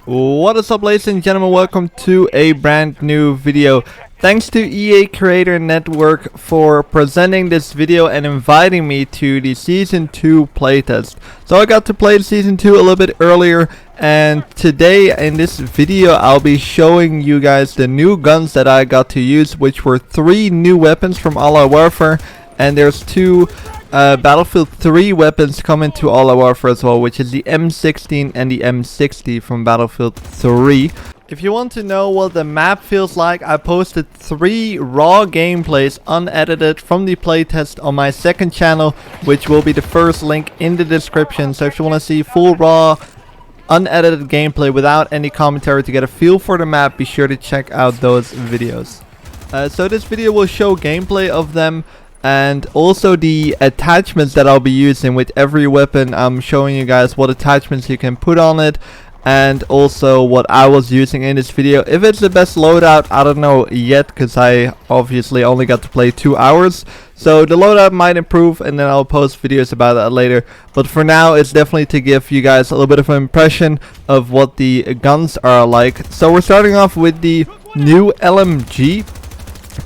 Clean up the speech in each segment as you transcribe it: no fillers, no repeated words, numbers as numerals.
What is up, ladies and gentlemen, welcome to a brand new video. Thanks to EA Creator Network for presenting this video and inviting me to the Season 2 playtest. So I got to play Season 2 a little bit earlier, and today in this video I'll be showing you guys the new guns that I got to use, which were 3 new weapons from All Out Warfare, and there's 2 Battlefield 3 weapons coming to All Out Warfare as well, which is the M16 and the M60 from Battlefield 3. If you want to know what the map feels like, I posted 3 raw gameplays unedited from the playtest on my second channel, which will be the first link in the description. So if you want to see full raw unedited gameplay without any commentary to get a feel for the map, be sure to check out those videos. So this video will show gameplay of them, and also the attachments that I'll be using with every weapon. I'm showing you guys what attachments you can put on it, and also what I was using in this video. If it's the best loadout, I don't know yet, because I obviously only got to play 2 hours. So the loadout might improve, and then I'll post videos about that later. But for now, it's definitely to give you guys a little bit of an impression of what the guns are like. So we're starting off with the new LMG.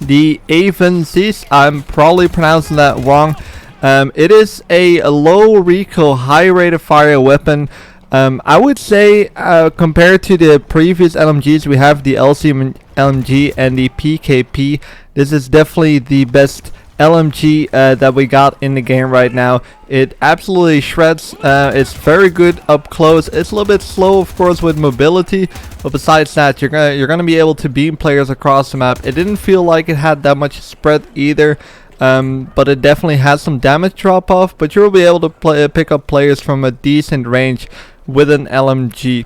The Avencys, I'm probably pronouncing that wrong. It is a low recoil, high rate of fire weapon. I would say compared to the previous LMGs, we have the LMG and the PKP. This is definitely the best LMG that we got in the game right now. It absolutely shreds. It's very good up close. It's a little bit slow, of course, with mobility, but besides that, you're gonna be able to beam players across the map. It didn't feel like it had that much spread either, but it definitely has some damage drop off. But you'll be able to pick up players from a decent range with an LMG.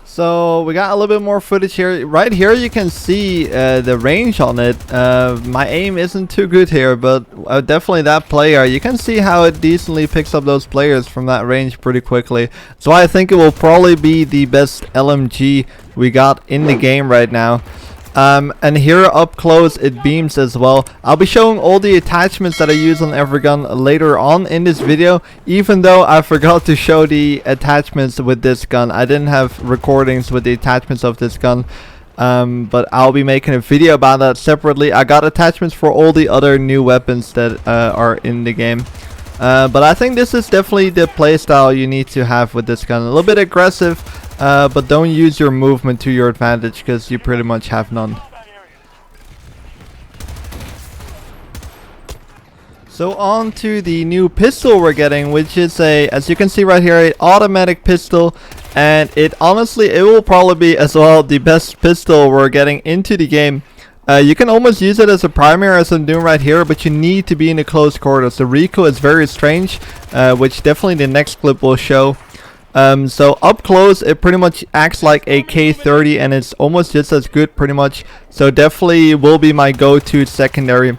So we got a little bit more footage here. Right here you can see the range on it. My aim isn't too good here, but definitely that player. You can see how it decently picks up those players from that range pretty quickly. So I think it will probably be the best LMG we got in the game right now. And here up close it beams as well. I'll be showing all the attachments that I use on every gun later on in this video, even though I forgot to show the attachments with this gun. I didn't have recordings with the attachments of this gun, but I'll be making a video about that separately. I got attachments for all the other new weapons that are in the game. But I think this is definitely the playstyle you need to have with this gun. A little bit aggressive, but don't use your movement to your advantage, because you pretty much have none. So on to the new pistol we're getting, which is a, as you can see right here, an automatic pistol. And it honestly, it will probably be as well the best pistol we're getting into the game. You can almost use it as a primary, as I'm doing right here, but you need to be in the close quarters. The recoil is very strange, which definitely the next clip will show. So up close it pretty much acts like a K30, and it's almost just as good pretty much. So definitely will be my go-to secondary.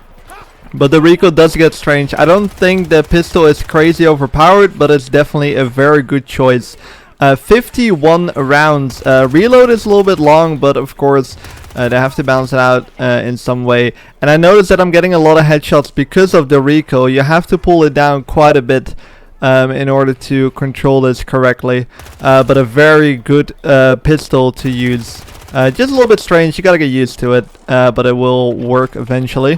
But the recoil does get strange. I don't think the pistol is crazy overpowered, but it's definitely a very good choice. 51 rounds. Reload is a little bit long, but of course they have to balance it out in some way. And I noticed that I'm getting a lot of headshots because of the recoil. You have to pull it down quite a bit in order to control this correctly. But a very good pistol to use. Just a little bit strange. You gotta get used to it, but it will work eventually.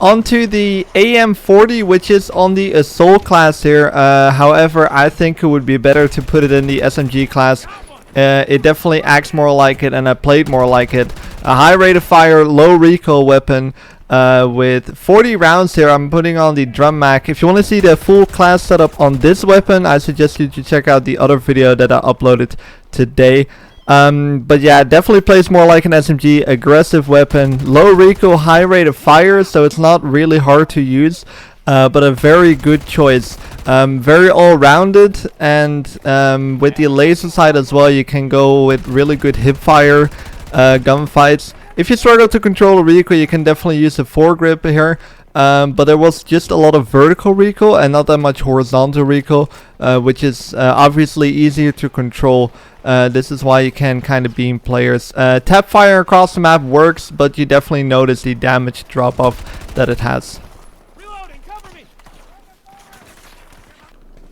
Onto the AM40, which is on the Assault class here. However, I think it would be better to put it in the SMG class. It definitely acts more like it, and I played more like it. A high rate of fire, low recoil weapon with 40 rounds here. I'm putting on the drum mag. If you want to see the full class setup on this weapon, I suggest you to check out the other video that I uploaded today. But yeah, it definitely plays more like an SMG. Aggressive weapon, low recoil, high rate of fire, so it's not really hard to use, but a very good choice. Very all-rounded, and with the laser sight as well, you can go with really good hip fire gunfights. If you struggle to control the recoil, you can definitely use a foregrip here. But there was just a lot of vertical recoil and not that much horizontal recoil, which is obviously easier to control. This is why you can kind of beam players. Tap fire across the map works, but you definitely notice the damage drop off that it has.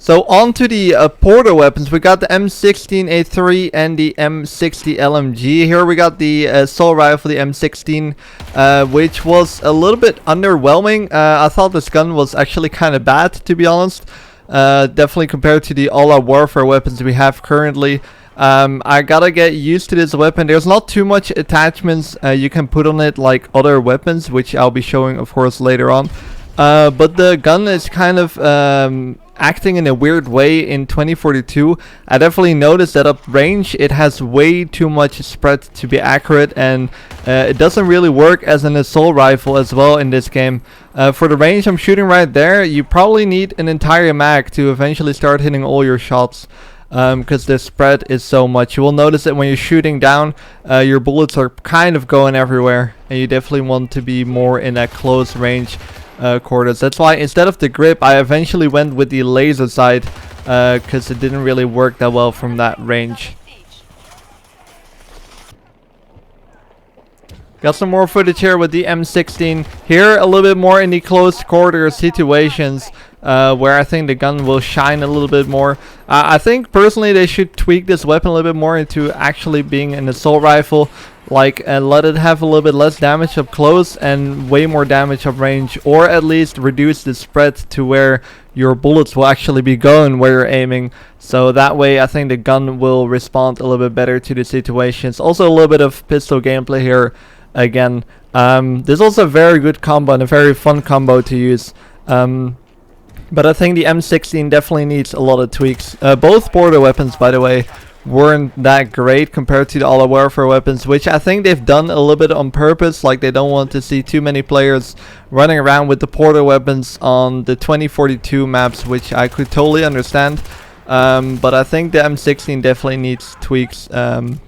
So on to the portal weapons. We got the M16A3 and the M60 LMG. Here we got the assault rifle, the M16, which was a little bit underwhelming. I thought this gun was actually kind of bad, to be honest. Definitely compared to the all-out warfare weapons we have currently. I gotta get used to this weapon. There's not too much attachments you can put on it like other weapons, which I'll be showing, of course, later on. But the gun is kind of acting in a weird way in 2042. I definitely noticed that up range it has way too much spread to be accurate, and it doesn't really work as an assault rifle as well in this game. For the range I'm shooting right there, you probably need an entire mag to eventually start hitting all your shots. Because the spread is so much. You will notice that when you're shooting down, your bullets are kind of going everywhere, and you definitely want to be more in that close range quarters. That's why instead of the grip, I eventually went with the laser sight, because it didn't really work that well from that range. Got some more footage here with the M16. Here a little bit more in the close quarter situations, where I think the gun will shine a little bit more. I think personally they should tweak this weapon a little bit more into actually being an assault rifle. Like let it have a little bit less damage up close and way more damage up range, or at least reduce the spread to where your bullets will actually be going where you're aiming. So that way I think the gun will respond a little bit better to the situations. Also a little bit of pistol gameplay here again. This is also a very good combo and a very fun combo to use. But I think the M16 definitely needs a lot of tweaks. Both border weapons, by the way, weren't that great compared to the all-out warfare weapons, which I think they've done a little bit on purpose. Like they don't want to see too many players running around with the portal weapons on the 2042 maps, which I could totally understand. But I think the M16 definitely needs tweaks. And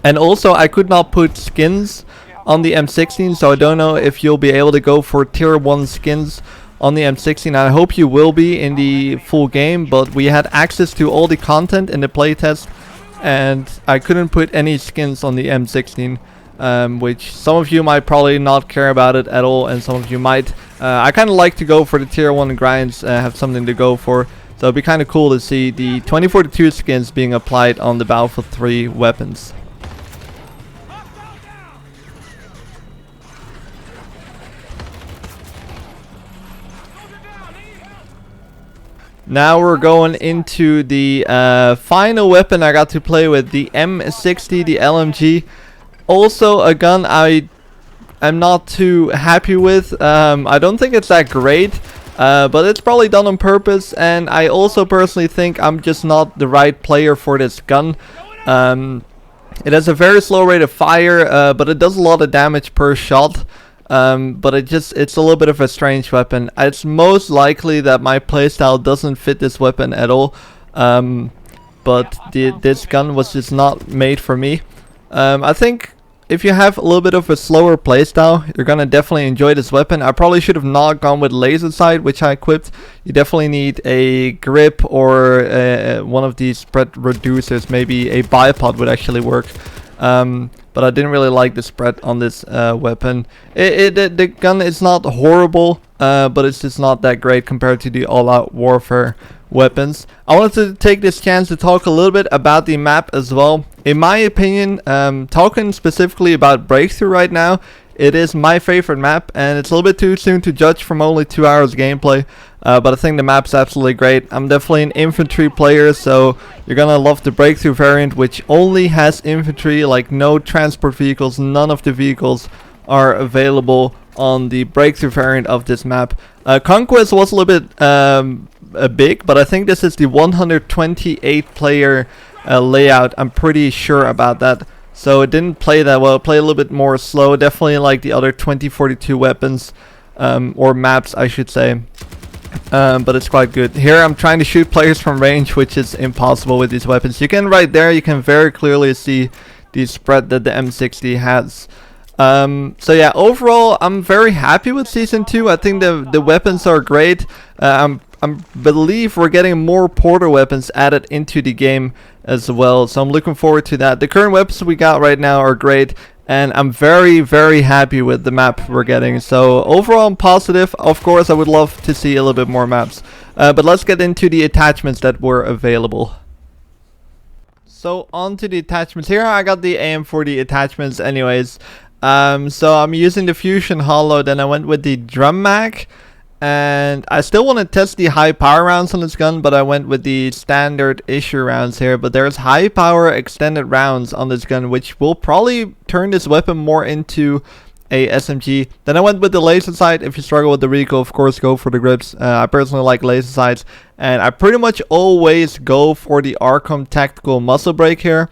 also I could not put skins on the M16, so I don't know if you'll be able to go for tier 1 skins on the M16. I hope you will be in the full game, but we had access to all the content in the playtest, and I couldn't put any skins on the M16, which some of you might probably not care about it at all, and some of you might. I kind of like to go for the tier 1 grinds, have something to go for, so it'd be kind of cool to see the 2042 skins being applied on the Battlefield 3 weapons. Now we're going into the final weapon I got to play with, the M60, the LMG. Also a gun I'm not too happy with. I don't think it's that great, but it's probably done on purpose, and I also personally think I'm just not the right player for this gun. It has a very slow rate of fire, but it does a lot of damage per shot. But it's a little bit of a strange weapon. It's most likely that my playstyle doesn't fit this weapon at all. But this gun was just not made for me. I think if you have a little bit of a slower playstyle, you're gonna definitely enjoy this weapon. I probably should have not gone with laser sight, which I equipped. You definitely need a grip or one of these spread reducers. Maybe a bipod would actually work. But I didn't really like the spread on this weapon. The gun is not horrible, but it's just not that great compared to the all-out warfare weapons. I wanted to take this chance to talk a little bit about the map as well. In my opinion, talking specifically about Breakthrough right now, it is my favorite map, and it's a little bit too soon to judge from only 2 hours gameplay. But I think the map's absolutely great. I'm definitely an infantry player, so you're gonna love the Breakthrough variant, which only has infantry, like no transport vehicles. None of the vehicles are available on the Breakthrough variant of this map. Conquest was a little bit big, but I think this is the 128 player layout. I'm pretty sure about that. So it didn't play that well. It played a little bit more slow, definitely like the other 2042 weapons, or maps I should say. But it's quite good. Here I'm trying to shoot players from range, which is impossible with these weapons. You can right there, you can very clearly see the spread that the M60 has. So yeah, overall I'm very happy with Season 2. I think the weapons are great. I believe we're getting more portal weapons added into the game as well, so I'm looking forward to that. The current weapons we got right now are great, and I'm very, very happy with the map we're getting. So overall I'm positive. Of course I would love to see a little bit more maps. But let's get into the attachments that were available. So on to the attachments. Here I got the AM40 attachments anyways. So I'm using the Fusion Hollow, then I went with the drum mag. And I still want to test the high power rounds on this gun, but I went with the standard issue rounds here. But there's high power extended rounds on this gun, which will probably turn this weapon more into a SMG. Then I went with the laser sight. If you struggle with the recoil, of course go for the grips. I personally like laser sights, and I pretty much always go for the Arkham Tactical Muzzle Brake here.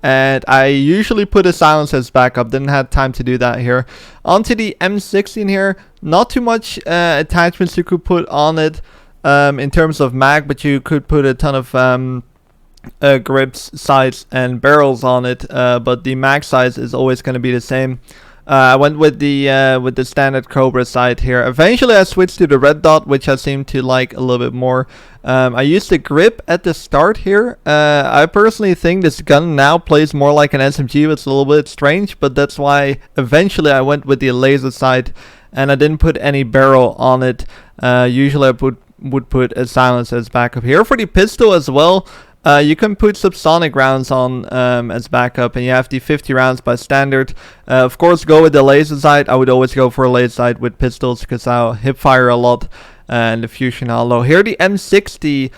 And I usually put a silencer as backup. Didn't have time to do that here. Onto the M16 here. Not too much attachments you could put on it in terms of mag, but you could put a ton of grips, sights, and barrels on it. But the mag size is always going to be the same. I went with the standard Cobra sight here. Eventually I switched to the red dot, which I seem to like a little bit more. I used the grip at the start here. I personally think this gun now plays more like an SMG. It's a little bit strange, but that's why eventually I went with the laser sight, and I didn't put any barrel on it. Usually I would put a silencer as backup. Here for the pistol as well. You can put subsonic rounds on as backup, and you have the 50 rounds by standard. Of course, go with the laser sight. I would always go for a laser sight with pistols because I'll hip fire a lot, and the Fusion Hollow. Here the M60,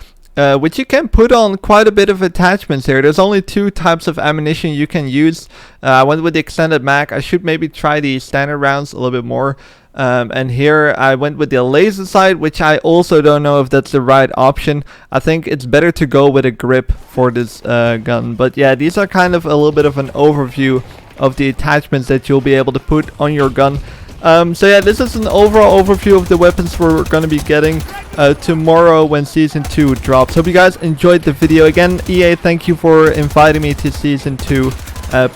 which you can put on quite a bit of attachments here. There's only 2 types of ammunition you can use. I went with the extended mag. I should maybe try the standard rounds a little bit more. And here I went with the laser sight, which I also don't know if that's the right option. I think it's better to go with a grip for this gun. But yeah, these are kind of a little bit of an overview of the attachments that you'll be able to put on your gun. So yeah, this is an overall overview of the weapons we're going to be getting tomorrow when Season 2 drops. Hope you guys enjoyed the video. Again, EA, thank you for inviting me to Season 2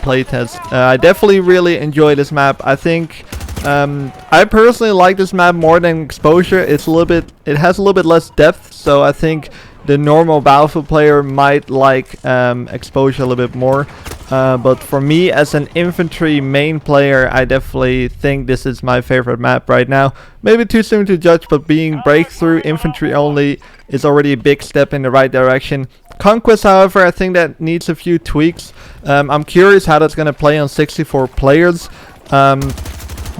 playtest. I definitely really enjoy this map. I think I personally like this map more than Exposure. It has a little bit less depth, so I think the normal Battlefield player might like Exposure a little bit more. But for me, as an infantry main player, I definitely think this is my favorite map right now. Maybe too soon to judge, but being breakthrough infantry only is already a big step in the right direction. Conquest, however, I think that needs a few tweaks. I'm curious how that's going to play on 64 players.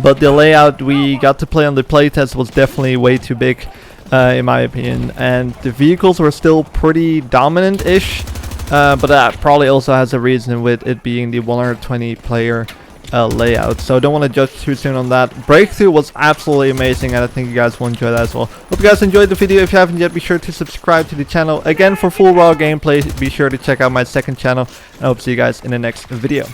But the layout we got to play on the playtest was definitely way too big, in my opinion. And the vehicles were still pretty dominant-ish. But that probably also has a reason with it being the 120 player layout. So I don't want to judge too soon on that. Breakthrough was absolutely amazing, and I think you guys will enjoy that as well. Hope you guys enjoyed the video. If you haven't yet, be sure to subscribe to the channel. Again, for full raw gameplay, be sure to check out my second channel. And I hope to see you guys in the next video.